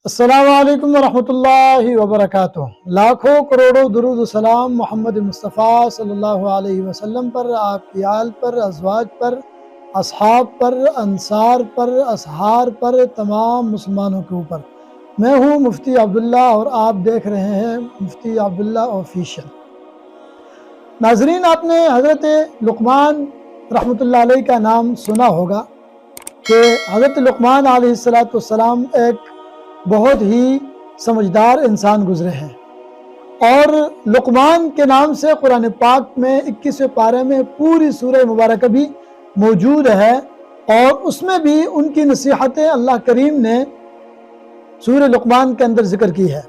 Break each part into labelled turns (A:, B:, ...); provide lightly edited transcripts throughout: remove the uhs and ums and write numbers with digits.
A: السلام علیکم ورحمۃ اللہ وبرکاتہ۔ لاکھوں کروڑوں درود و سلام محمد مصطفیٰ صلی اللہ علیہ وسلم پر، آپ کی آل پر، ازواج پر، اصحاب پر، انصار پر، اسحار پر، تمام مسلمانوں کے اوپر۔ میں ہوں مفتی عبداللہ اور آپ دیکھ رہے ہیں مفتی عبداللہ آفیشیل۔ ناظرین، آپ نے حضرت لقمان رحمۃ اللہ علیہ کا نام سنا ہوگا کہ حضرت لقمان علیہ السلام ایک بہت ہی سمجھدار انسان گزرے ہیں، اور لقمان کے نام سے قرآن پاک میں 21ویں پارے میں پوری سورہ مبارکہ بھی موجود ہے، اور اس میں بھی ان کی نصیحتیں اللہ کریم نے سورہ لقمان کے اندر ذکر کی ہے۔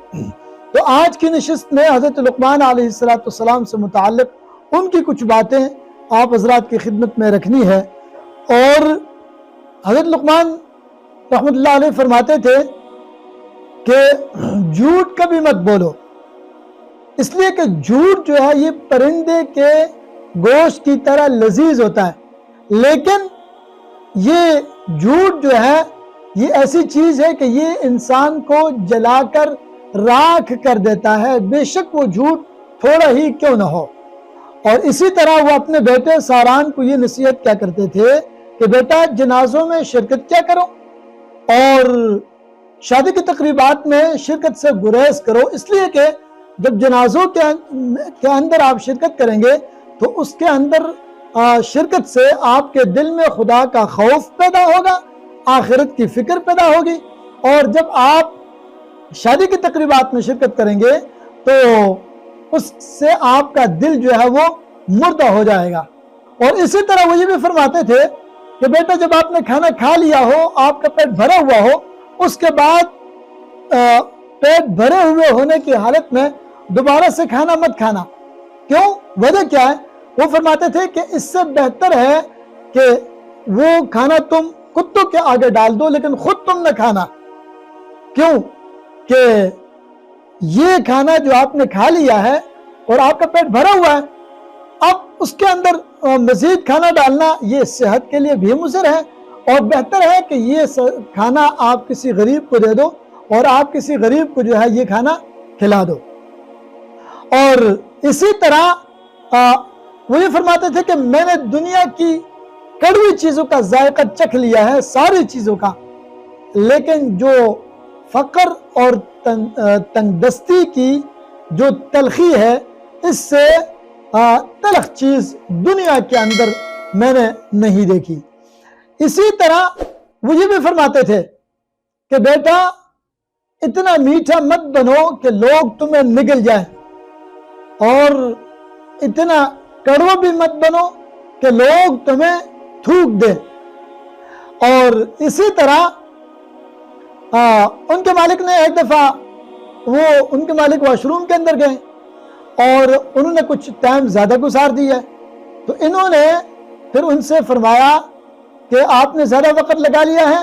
A: تو آج کی نشست میں حضرت لقمان علیہ السلام سے متعلق ان کی کچھ باتیں آپ حضرات کی خدمت میں رکھنی ہے۔ اور حضرت لقمان رحمۃ اللہ علیہ فرماتے تھے کہ جھوٹ کبھی مت بولو، اس لیے کہ جھوٹ جو ہے یہ پرندے کے گوشت کی طرح لذیذ ہوتا ہے، لیکن یہ جھوٹ جو ہے یہ ایسی چیز ہے کہ یہ انسان کو جلا کر راکھ کر دیتا ہے، بے شک وہ جھوٹ تھوڑا ہی کیوں نہ ہو۔ اور اسی طرح وہ اپنے بیٹے ساران کو یہ نصیحت کیا کرتے تھے کہ بیٹا جنازوں میں شرکت کیا کرو، اور شادی کی تقریبات میں شرکت سے گریز کرو، اس لیے کہ جب جنازوں کے اندر آپ شرکت کریں گے تو اس کے اندر شرکت سے آپ کے دل میں خدا کا خوف پیدا ہوگا، آخرت کی فکر پیدا ہوگی، اور جب آپ شادی کی تقریبات میں شرکت کریں گے تو اس سے آپ کا دل جو ہے وہ مردہ ہو جائے گا۔ اور اسی طرح وہ یہ بھی فرماتے تھے کہ بیٹا جب آپ نے کھانا کھا لیا ہو، آپ کا پیٹ بھرا ہوا ہو، اس کے بعد پیٹ بھرے ہوئے ہونے کی حالت میں دوبارہ سے کھانا مت کھانا۔ کیوں؟ وجہ کیا ہے؟ وہ فرماتے تھے کہ اس سے بہتر ہے کہ وہ کھانا تم کتوں کے آگے ڈال دو لیکن خود تم نہ کھانا۔ کیوں کہ یہ کھانا جو آپ نے کھا لیا ہے اور آپ کا پیٹ بھرا ہوا ہے، اب اس کے اندر مزید کھانا ڈالنا یہ صحت کے لیے بھی مضر ہے، اور بہتر ہے کہ یہ کھانا آپ کسی غریب کو دے دو، اور آپ کسی غریب کو جو ہے یہ کھانا کھلا دو۔ اور اسی طرح وہ یہ فرماتے تھے کہ میں نے دنیا کی کڑوی چیزوں کا ذائقہ چکھ لیا ہے، ساری چیزوں کا، لیکن جو فقر اور تنگ دستی کی جو تلخی ہے، اس سے تلخ چیز دنیا کے اندر میں نے نہیں دیکھی۔ اسی طرح وہ یہ بھی فرماتے تھے کہ بیٹا اتنا میٹھا مت بنو کہ لوگ تمہیں نگل جائیں، اور اتنا کڑوا بھی مت بنو کہ لوگ تمہیں تھوک دیں۔ اور اسی طرح ان کے مالک نے ایک دفعہ ان کے مالک واش روم کے اندر گئے اور انہوں نے کچھ ٹائم زیادہ گزار دیا، تو انہوں نے پھر ان سے فرمایا کہ آپ نے زیادہ وقت لگا لیا ہے،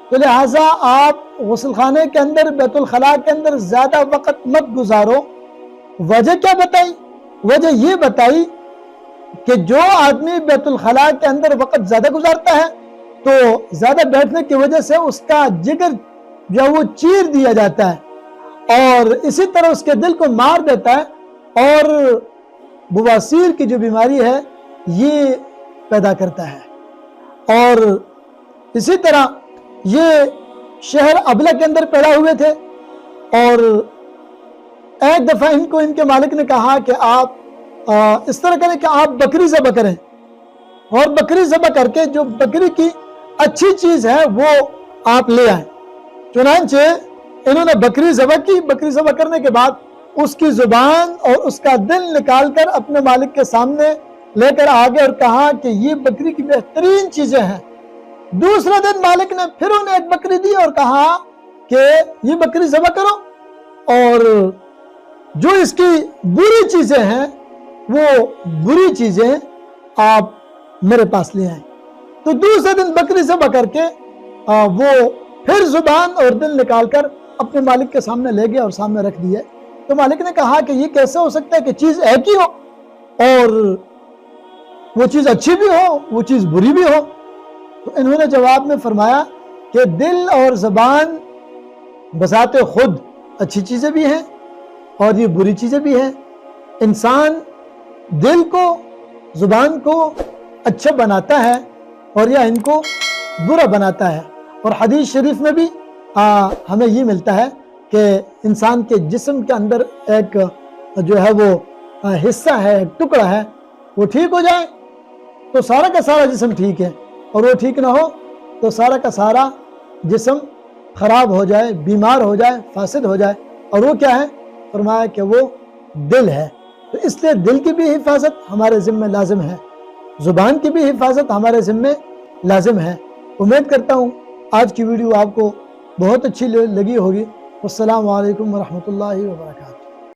A: تو لہٰذا آپ غسل خانے کے اندر، بیت الخلاء کے اندر زیادہ وقت مت گزارو۔ وجہ کیا بتائی؟ وجہ یہ بتائی کہ جو آدمی بیت الخلاء کے اندر وقت زیادہ گزارتا ہے تو زیادہ بیٹھنے کی وجہ سے اس کا جگر جو وہ چیر دیا جاتا ہے، اور اسی طرح اس کے دل کو مار دیتا ہے، اور بواسیر کی جو بیماری ہے یہ پیدا کرتا ہے۔ اور اسی طرح یہ شہر ابلا کے اندر پیدا ہوئے تھے، اور ایک دفعہ ان کے مالک نے کہا کہ آپ اس طرح کریں کہ آپ بکری ذبح کریں، اور بکری ذبح کر کے جو بکری کی اچھی چیز ہے وہ آپ لے آئیں۔ چنانچہ انہوں نے بکری ذبح کی، بکری ذبح کرنے کے بعد اس کی زبان اور اس کا دل نکال کر اپنے مالک کے سامنے لے کر آگے اور کہا کہ یہ بکری کی بہترین چیزیں ہیں۔ دوسرے دن مالک نے پھر انہیں ایک بکری دی اور کہا کہ یہ بکری ذبح کرو، اور جو اس کی بری چیزیں ہیں وہ بری چیزیں آپ میرے پاس لے آئیں۔ تو دوسرے دن بکری ذبح کر کے وہ پھر زبان اور دل نکال کر اپنے مالک کے سامنے لے گیا اور سامنے رکھ دیا۔ تو مالک نے کہا کہ یہ کیسے ہو سکتا ہے کہ چیز ایک ہی ہو، اور وہ چیز اچھی بھی ہو وہ چیز بری بھی ہو؟ تو انہوں نے جواب میں فرمایا کہ دل اور زبان بذات خود اچھی چیزیں بھی ہیں اور یہ بری چیزیں بھی ہیں۔ انسان دل کو، زبان کو اچھا بناتا ہے اور یا ان کو برا بناتا ہے۔ اور حدیث شریف میں بھی ہمیں یہ ملتا ہے کہ انسان کے جسم کے اندر ایک جو ہے وہ حصہ ہے، ایک ٹکڑا ہے، وہ ٹھیک ہو جائے تو سارا کا سارا جسم ٹھیک ہے، اور وہ ٹھیک نہ ہو تو سارا کا سارا جسم خراب ہو جائے، بیمار ہو جائے، فاسد ہو جائے۔ اور وہ کیا ہے؟ فرمایا کہ وہ دل ہے۔ تو اس لیے دل کی بھی حفاظت ہمارے ذمہ لازم ہے، زبان کی بھی حفاظت ہمارے ذمہ لازم ہے۔ امید کرتا ہوں آج کی ویڈیو آپ کو بہت اچھی لگی ہوگی۔ السلام علیکم ورحمۃ اللہ وبرکاتہ۔